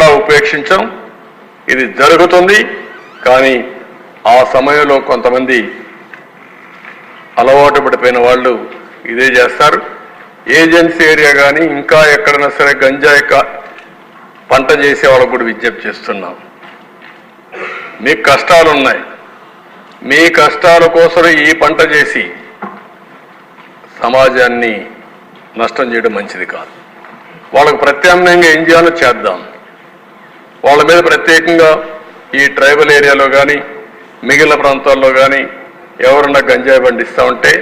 ఎక్కడా ఉపేక్షించం. ఇది జరుగుతుంది. కానీ ఆ సమయంలో కొంతమంది అలవాటు పడిపోయిన వాళ్ళు ఇదే చేస్తారు. ఏజెన్సీ ఏరియా కానీ ఇంకా ఎక్కడైనా సరే గంజాయి పంట చేసే వాళ్ళకు కూడా విజ్ఞప్తి చేస్తున్నాం. మీకు కష్టాలు ఉన్నాయి. మీ కష్టాల కోసం ఈ పంట చేసి సమాజాన్ని నష్టం చేయడం మంచిది కాదు. వాళ్ళకు ప్రత్యామ్నాయంగా ఏం చేయాలో చేద్దాం. వాళ్ళ మీద ప్రత్యేకంగా ఈ ట్రైబల్ ఏరియాలో కానీ మిగిలిన ప్రాంతాల్లో కానీ ఎవరన్నా గంజాయి పండిస్తూ ఉంటే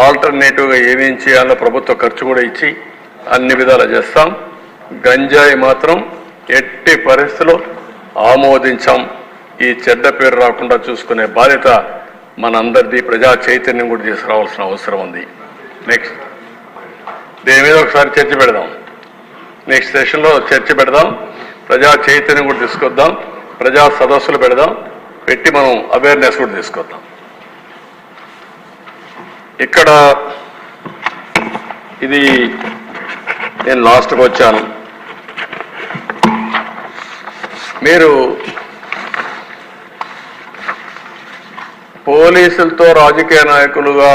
ఆల్టర్నేటివ్గా ఏమేం చేయాలో ప్రభుత్వ ఖర్చు కూడా ఇచ్చి అన్ని విధాలు చేస్తాం. గంజాయి మాత్రం ఎట్టి పరిస్థితుల్లో ఆమోదించాం. ఈ చెడ్డ పేరు రాకుండా చూసుకునే బాధ్యత మనందరిది. ప్రజా చైతన్యం కూడా తీసుకురావాల్సిన అవసరం ఉంది. నెక్స్ట్ దీని మీద ఒకసారి చర్చ పెడదాం. నెక్స్ట్ సెషన్లో చర్చ పెడదాం. ప్రజా చైతన్యం కూడా తీసుకొద్దాం. ప్రజా సదస్సులు పెడదాం. పెట్టి మనం అవేర్నెస్ కూడా తీసుకొద్దాం. ఇక్కడ ఇది నేను లాస్ట్కి వచ్చాను. మీరు పోలీసులతో రాజకీయ నాయకులుగా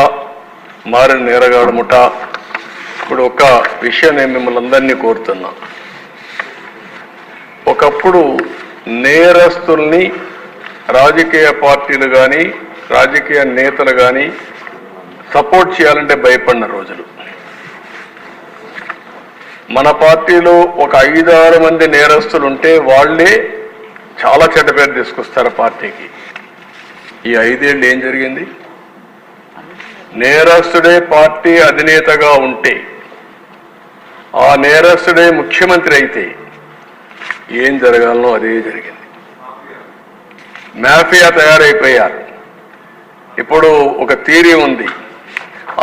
మారిన నేరగాడు ముఠ. ఇప్పుడు ఒక విషయం నేను మిమ్మల్ని అందరినీ కోరుతున్నా. ఒకప్పుడు నేరస్తుల్ని రాజకీయ పార్టీలు కానీ రాజకీయ నేతలు కానీ సపోర్ట్ చేయాలంటే భయపడిన రోజులు. మన పార్టీలో ఒక 5-6 మంది నేరస్తులు ఉంటే వాళ్లే చాలా చెడ్డ పేరు తీసుకొస్తారు పార్టీకి. ఈ 5 ఏళ్ళు ఏం జరిగింది? నేరస్తుడే పార్టీ అధినేతగా ఉంటే, ఆ నేరస్తుడే ముఖ్యమంత్రి అయితే ఏం జరగాలనో అదే జరిగింది. మాఫియా తయారైపోయారు. ఇప్పుడు ఒక థియరీ ఉంది.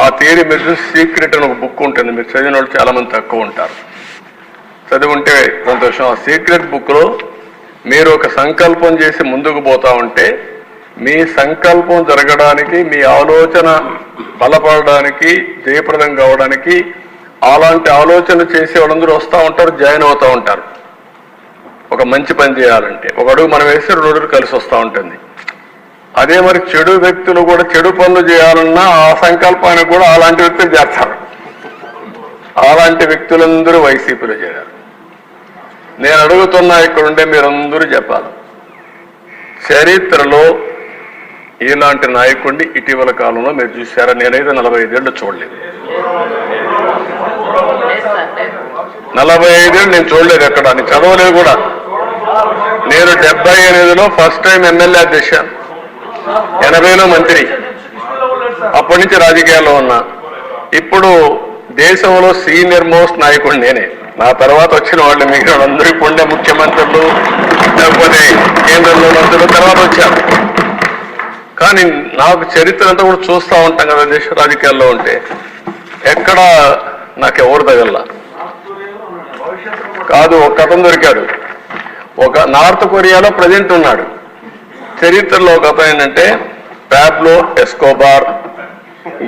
ఆ థియరీ మీరు సీక్రెట్ అని ఒక బుక్ ఉంటుంది. మీరు చదివిన వాళ్ళు చాలా మంది తక్కువ ఉంటారు. చదివి ఉంటే సంతోషం. ఆ సీక్రెట్ బుక్లో మీరు ఒక సంకల్పం చేసి ముందుకు పోతా ఉంటే మీ సంకల్పం జరగడానికి, మీ ఆలోచన బలపడడానికి, జయప్రదం కావడానికి అలాంటి ఆలోచనలు చేసే వాళ్ళందరూ వస్తూ ఉంటారు, జాయిన్ అవుతూ ఉంటారు. ఒక మంచి పని చేయాలంటే ఒక అడుగు మనం వేస్తే 2 అడుగులు కలిసి వస్తూ ఉంటుంది. అదే మరి చెడు వ్యక్తులు కూడా చెడు పనులు చేయాలన్నా ఆ సంకల్పానికి కూడా అలాంటి వ్యక్తులు చేస్తారు. అలాంటి వ్యక్తులందరూ వైసీపీలో చేరారు. నేను అడుగుతున్నా, ఇక్కడుండే మీరందరూ చెప్పాలి, చరిత్రలో ఇలాంటి నాయకుడిని ఇటీవల కాలంలో మీరు చూశారా? నేనైతే 45 ఏళ్ళు చూడలేదు. 45 ఏళ్ళు నేను చూడలేదు. ఎక్కడ నేను చదవలేదు కూడా. నేను 78లో ఫస్ట్ టైం ఎమ్మెల్యే అధ్యక్ష, 80లో మంత్రి. అప్పటి నుంచి రాజకీయాల్లో ఉన్నా. ఇప్పుడు దేశంలో సీనియర్ మోస్ట్ నాయకుడు నేనే. నా తర్వాత వచ్చిన వాళ్ళు మిగిలిన అందరికీ ఉండే ముఖ్యమంత్రులు, లేకపోతే కేంద్రంలో మంత్రులు తర్వాత వచ్చారు. కానీ నాకు చరిత్ర అంతా కూడా చూస్తూ ఉంటాం కదా దేశ రాజకీయాల్లో ఉంటే. ఎక్కడ నాకు ఎవరు తగల కాదు. ఒక అతను దొరికాడు. ఒక నార్త్ కొరియాలో ప్రెసిడెంట్ ఉన్నాడు. చరిత్రలో ఒక అతను ఏంటంటే పాబ్లో ఎస్కోబార్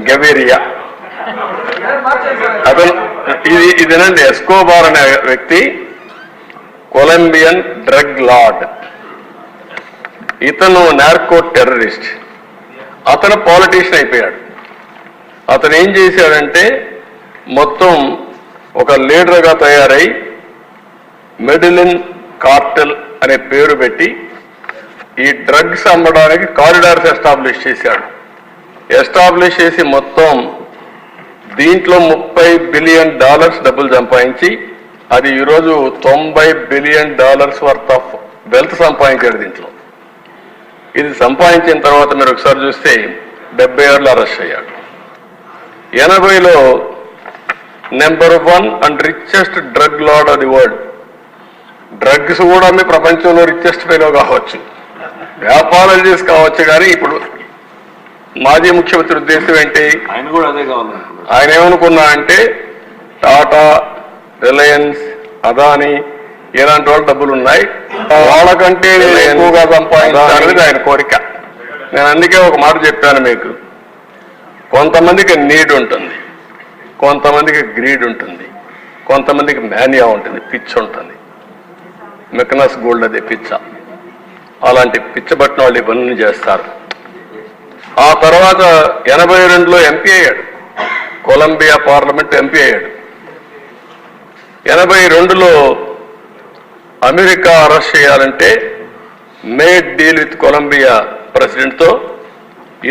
గెవిరియా. అతను ఇదేనండి. ఎస్కోబార్ అనే వ్యక్తి కొలంబియన్ డ్రగ్ లార్డ్. ఇతను నార్కో టెర్రరిస్ట్. అతను పాలిటీషియన్ అయిపోయాడు. అతను ఏం చేశాడంటే మొత్తం ఒక లీడర్గా తయారై మెడిలిన్ కార్టెల్ అనే పేరు పెట్టి ఈ డ్రగ్స్ అమ్మడానికి కారిడార్స్ ఎస్టాబ్లిష్ చేశాడు. ఎస్టాబ్లిష్ చేసి మొత్తం దీంట్లో $30 బిలియన్ డబ్బులు సంపాదించి అది ఈరోజు $90 బిలియన్ వర్త్ ఆఫ్ వెల్త్ సంపాదించాడు దీంట్లో. ఇది సంపాదించిన తర్వాత మీరు ఒకసారి చూస్తే 76లో అరెస్ట్ అయ్యాడు. 80లో number 1 and richest drug lord of the world. Drugs కూడా మీ ప్రపంచంలో రిచెస్ట్ ఫెలో కావచ్చు, వ్యాపారాలు చేసి కావచ్చు. కానీ ఇప్పుడు మాజీ ముఖ్యమంత్రి ఉద్దేశం ఏంటి? ఆయన కూడా అదే కావాలి. ఆయన ఏమనుకున్నా అంటే టాటా, రిలయన్స్, అదానీ ఇలాంటి వాళ్ళు డబ్బులు ఉన్నాయి, వాళ్ళకంటే ఎక్కువగా సంపాదించాలనేది ఆయన కోరిక. నేను అందుకే ఒక మాట చెప్పాను మీకు. కొంతమందికి నీడ్ ఉంటుంది, కొంతమందికి గ్రీడ్ ఉంటుంది, కొంతమందికి మేనియా ఉంటుంది, పిచ్ ఉంటుంది. మెకనస్ గోల్డ్ అది పిచ్చ. అలాంటి పిచ్చబట్టిన వాళ్ళు ఇవన్నీ చేస్తారు. ఆ తర్వాత 82లో ఎంపీ అయ్యాడు, కొలంబియా పార్లమెంట్ ఎంపీ అయ్యాడు. 82లో అమెరికా అరెస్ట్ చేయాలంటే మేడ్ డీల్ విత్ కొలంబియా ప్రెసిడెంట్తో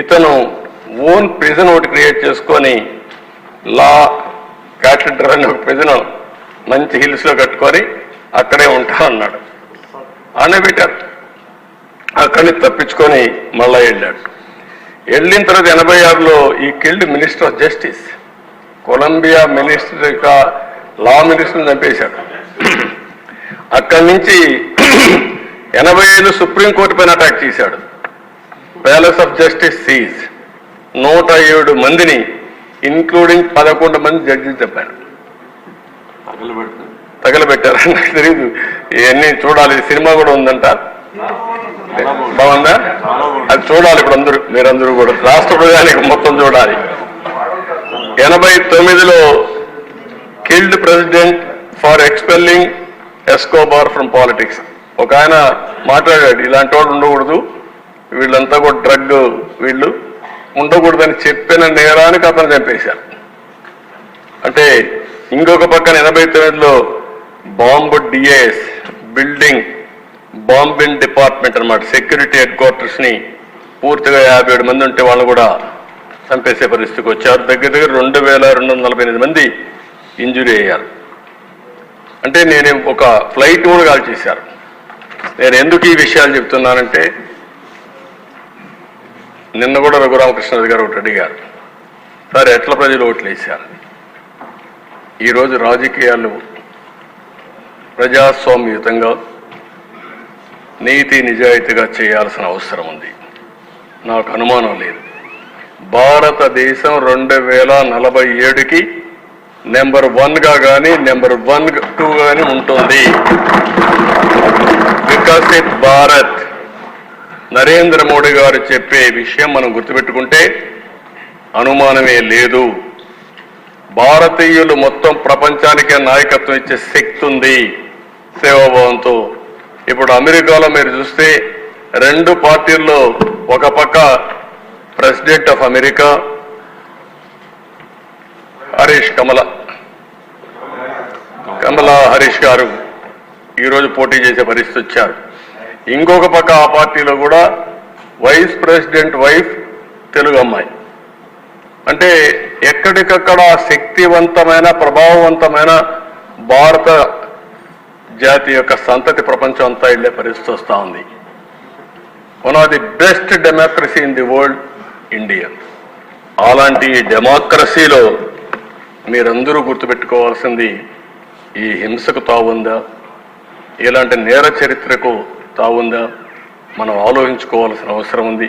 ఇతను ఓన్ ప్రిజన్ ఒకటి క్రియేట్ చేసుకొని లా క్యాథెడ్రల్ అనే ఒక ప్రిజన్ మంచి హిల్స్లో కట్టుకొని అక్కడే ఉంటా అన్నాడు. అనే పెట్టారు. అక్కడిని తప్పించుకొని మళ్ళా వెళ్ళాడు. వెళ్ళిన తర్వాత 86లో ఈ killed minister of justice, Colombia minister యొక్క లా మినిస్టర్ని చంపేశాడు. అక్కడి నుంచి 85 సుప్రీంకోర్టు పైన అటాక్ చేశాడు. ప్యాలెస్ ఆఫ్ జస్టిస్ సీజ్ 107 మందిని ఇంక్లూడింగ్ 11 మంది జడ్జిలు చెప్పాడు. తగలబెట్టారు. నాకు తెలియదు, ఇవన్నీ చూడాలి. సినిమా కూడా ఉందంట, బాగుందా? అది చూడాలి ఇప్పుడు మీరందరూ కూడా, రాష్ట్ర ప్రజానికి మొత్తం చూడాలి. 89లో killed president for expelling Escobar from politics. ఒక ఆయన మాట్లాడాడు, ఇలాంటి వాళ్ళు ఉండకూడదు, వీళ్ళంతా కూడా డ్రగ్, వీళ్ళు ఉండకూడదని చెప్పిన నేరానికి అతను చంపేశారు. అంటే ఇంకొక పక్కన 89లో bomb DAS building bombing department అన్నమాట, సెక్యూరిటీ హెడ్ క్వార్టర్స్ ని పూర్తిగా 57 మంది ఉంటే వాళ్ళు కూడా చంపేసే పరిస్థితికి వచ్చారు. దగ్గర 2248 మంది ఇంజురీ అయ్యారు. అంటే నేను ఒక ఫ్లైట్ కూడా కాల్ చేశారు. నేను ఎందుకు ఈ విషయాలు చెప్తున్నానంటే, నిన్న కూడా రఘురామకృష్ణరాజు గారు ఒకటి అడిగారు, సార్ ఎట్లా ప్రజలు ఓట్లు వేశారు? ఈరోజు రాజకీయాలు ప్రజాస్వామ్యయుతంగా నీతి నిజాయితీగా చేయాల్సిన అవసరం ఉంది. నాకు అనుమానం లేదు. భారతదేశం 2047కి నెంబర్ 1గా కానీ నెంబర్ 2 కానీ ఉంటుంది. వికసిత్ భారత్ నరేంద్ర మోడీ గారు చెప్పే విషయం మనం గుర్తుపెట్టుకుంటే అనుమానమే లేదు. భారతీయులు మొత్తం ప్రపంచానికే నాయకత్వం ఇచ్చే శక్తి ఉంది సేవాభావంతో. ఇప్పుడు అమెరికాలో మీరు చూస్తే 2 పార్టీల్లో, ఒక పక్క ప్రెసిడెంట్ ఆఫ్ అమెరికా కమలా హరీష్ గారు ఈరోజు పోటీ చేసే పరిస్థితి వచ్చారు. ఇంకొక పక్క ఆ పార్టీలో కూడా వైస్ ప్రెసిడెంట్ వైఫ్ తెలుగు అమ్మాయి. అంటే ఎక్కడికక్కడ శక్తివంతమైన ప్రభావవంతమైన భారత జాతి యొక్క సంతతి ప్రపంచం అంతా వెళ్ళే పరిస్థితి వస్తూ ఉంది. One of the best democracy in the world India. అలాంటి డెమోక్రసీలో మీరందరూ గుర్తుపెట్టుకోవాల్సింది, ఈ హింసకు తావుందా, ఇలాంటి నేర చరిత్రకు తావుందా, మనం ఆలోచించుకోవాల్సిన అవసరం ఉంది.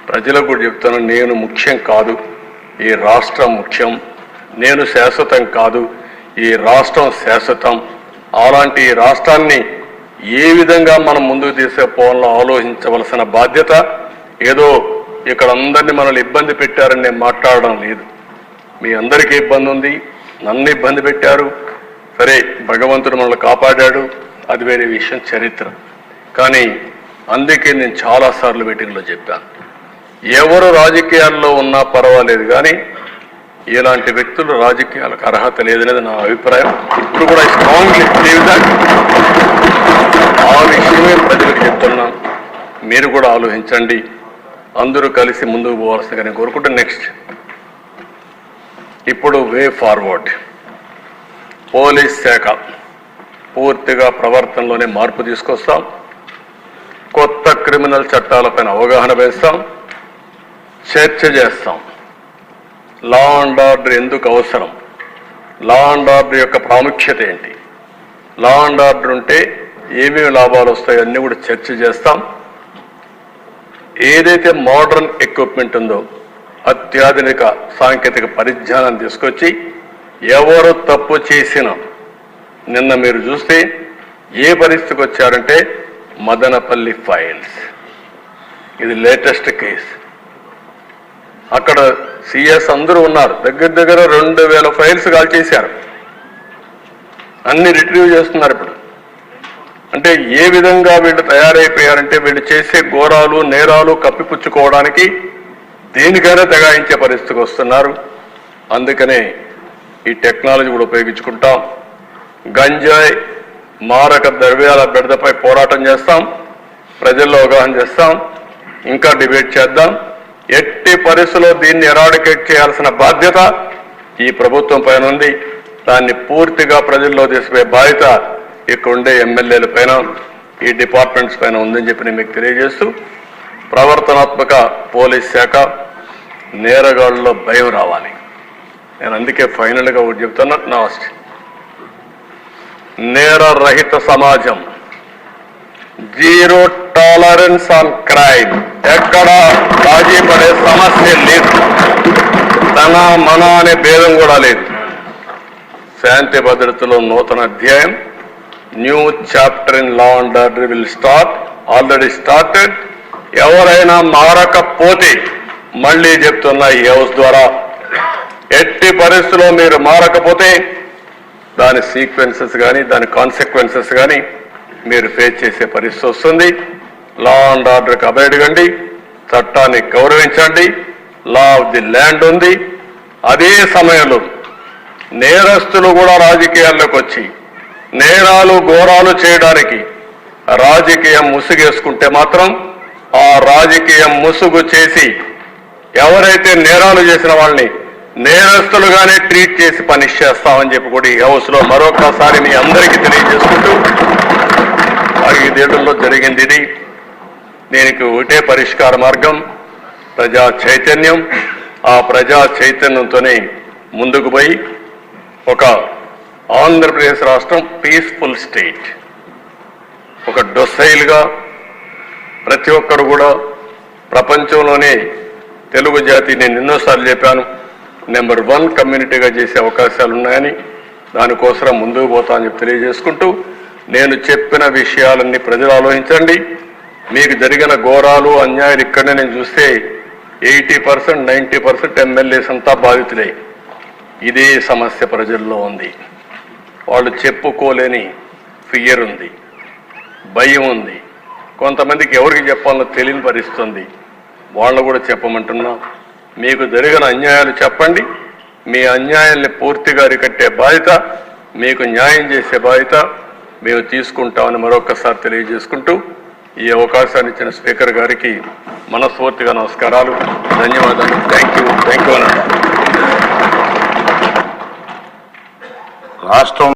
ప్రజలకు కూడా చెప్తాను, నేను ముఖ్యం కాదు, ఈ రాష్ట్రం ముఖ్యం. నేను శాశ్వతం కాదు, ఈ రాష్ట్రం శాశ్వతం. అలాంటి ఈ రాష్ట్రాన్ని ఏ విధంగా మనం ముందుకు తీసుకుపోవాలో ఆలోచించవలసిన బాధ్యత. ఏదో ఇక్కడ అందరినీ మనల్ని ఇబ్బంది పెట్టారని నేను మాట్లాడడం లేదు. మీ అందరికీ ఇబ్బంది ఉంది, నన్ను ఇబ్బంది పెట్టారు. సరే, భగవంతుడు మనల్ని కాపాడాడు, అది వేరే విషయం, చరిత్ర. కానీ అందుకే నేను చాలాసార్లు మీటింగ్లో చెప్పాను, ఎవరు రాజకీయాల్లో ఉన్నా పర్వాలేదు, కానీ ఇలాంటి వ్యక్తులు రాజకీయాలకు అర్హత లేదనేది నా అభిప్రాయం. ఇప్పుడు కూడా స్ట్రాంగ్లీ బిలీవ్ దట్. ఆ విషయమే ప్రజలకు చెప్తున్నాను. మీరు కూడా ఆలోచించండి, అందరూ కలిసి ముందుకు పోవాల్సిందిగా నేను కోరుకుంటే. నెక్స్ట్, ఇప్పుడు వే ఫార్వర్డ్. పోలీస్ శాఖ పూర్తిగా ప్రవర్తనలోనే మార్పు తీసుకొస్తాం. కొత్త క్రిమినల్ చట్టాలపైన అవగాహన వేస్తాం, చర్చ చేస్తాం. లా అండ్ ఆర్డర్ ఎందుకు అవసరం, లా అండ్ ఆర్డర్ యొక్క ప్రాముఖ్యత ఏంటి, లా అండ్ ఆర్డర్ ఉంటే ఏమేమి లాభాలు వస్తాయో అన్నీ కూడా చర్చ చేస్తాం. ఏదైతే మోడర్న్ ఎక్విప్మెంట్ ఉందో, అత్యాధునిక సాంకేతిక పరిజ్ఞానం తీసుకొచ్చి ఎవరు తప్పు చేసినా, నిన్న మీరు చూస్తే ఏ పరిస్థితికి వచ్చారంటే మదనపల్లి ఫైల్స్, ఇది లేటెస్ట్ కేసు. అక్కడ సిఎస్ అందరూ ఉన్నారు, దగ్గర 2000 ఫైల్స్ కాల్ చేశారు, అన్ని రిట్రీవ్ చేస్తున్నారు ఇప్పుడు. అంటే అంటే ఏ విధంగా వీళ్ళు తయారైపోయారంటే వీళ్ళు చేసే ఘోరాలు నేరాలు కప్పిపుచ్చుకోవడానికి దేనికైనా తెగాయించే పరిస్థితికి వస్తున్నారు. అందుకనే ఈ టెక్నాలజీ కూడా ఉపయోగించుకుంటాం. గంజాయి మారక ద్రవ్యాల బెడదపై పోరాటం చేస్తాం, ప్రజల్లో అవగాహన చేస్తాం, ఇంకా డిబేట్ చేద్దాం. ఎట్టి పరిస్థితుల్లో దీన్ని ఎరాడికేట్ చేయాల్సిన బాధ్యత ఈ ప్రభుత్వం పైన ఉంది. దాన్ని పూర్తిగా ప్రజల్లో తీసుకుపోయే బాధ్యత ఇక్కడ ఉండే ఎమ్మెల్యేల పైన, ఈ డిపార్ట్మెంట్స్ పైన ఉందని చెప్పి నేను మీకు తెలియజేస్తూ, ప్రవర్తనాత్మక పోలీస్ శాఖ, నేరగాళ్ళలో భయం రావాలి. నేను అందుకే ఫైనల్గా ఒకటి చెప్తున్నా, లాస్ట్ నేర రహిత సమాజం, జీరో టాలరెన్స్ ఆన్ క్రైమ్. ఎక్కడ రాజీ పడే సమస్య లేదు, తన మన అనే భేదం కూడా లేదు. శాంతి భద్రతలో నూతన అధ్యాయం, new chapter in law and order will start, already started. ఎవరైనా మారకపోతే మళ్ళీ చెప్తున్నా ఈ హౌస్ ద్వారా, ఎట్టి పరిస్థితుల్లో మీరు మారకపోతే దాని సీక్వెన్సెస్ కానీ దాని కాన్సిక్వెన్సెస్ కానీ మీరు ఫేస్ చేసే పరిస్థితి వస్తుంది. లా అండ్ ఆర్డర్కి అభయడగండి, చట్టాన్ని గౌరవించండి. లా ఆఫ్ ది ల్యాండ్ ఉంది. అదే సమయంలో నేరస్తులు కూడా రాజకీయాల్లోకి వచ్చి నేరాలు ఘోరాలు చేయడానికి రాజకీయం ముసుగేసుకుంటే మాత్రం ఆ రాజకీయం ముసుగు చేసి ఎవరైతే నేరాలు చేసిన వాళ్ళని నేరస్తులుగానే ట్రీట్ చేసి పనిష్ చేస్తామని చెప్పి కూడా ఈ హౌస్ లో మరొకసారి మీ అందరికీ తెలియజేసుకుంటూ, 5 ఏళ్లలో జరిగింది ఇది. దీనికి ఒకటే పరిష్కార మార్గం, ప్రజా చైతన్యం. ఆ ప్రజా చైతన్యంతోనే ముందుకు పోయి ఒక ఆంధ్రప్రదేశ్ రాష్ట్రం పీస్ఫుల్ స్టేట్, ఒక డొసైల్గా ప్రతి ఒక్కరు కూడా ప్రపంచంలోనే తెలుగు జాతి, నేను ఎన్నోసార్లు చెప్పాను, నెంబర్ 1 కమ్యూనిటీగా చేసే అవకాశాలు ఉన్నాయని, దానికోసం ముందుకు పోతా అని చెప్పి తెలియజేసుకుంటూ, నేను చెప్పిన విషయాలన్నీ ప్రజలు ఆలోచించండి. మీకు జరిగిన ఘోరాలు అన్యాయాలు ఇక్కడనే నేను చూస్తే 80%, 90% ఎమ్మెల్యేస్ అంతా బాధితులే. ఇదే సమస్య ప్రజల్లో ఉంది. వాళ్ళు చెప్పుకోలేని ఫియర్ ఉంది, భయం ఉంది. కొంతమందికి ఎవరికి చెప్పాలో తెలియని పరిస్థితుంది. వాళ్ళు కూడా చెప్పమంటున్నా, మీకు జరిగిన అన్యాయాలు చెప్పండి. మీ అన్యాయాల్ని పూర్తిగా అరికట్టే బాధ్యత, మీకు న్యాయం చేసే బాధ్యత మేము తీసుకుంటామని మరొకసారి తెలియజేసుకుంటూ, ఈ అవకాశాన్ని ఇచ్చిన స్పీకర్ గారికి మనస్ఫూర్తిగా నమస్కారాలు, ధన్యవాదాలు. థ్యాంక్ యూ అన్న. రాష్ట్రం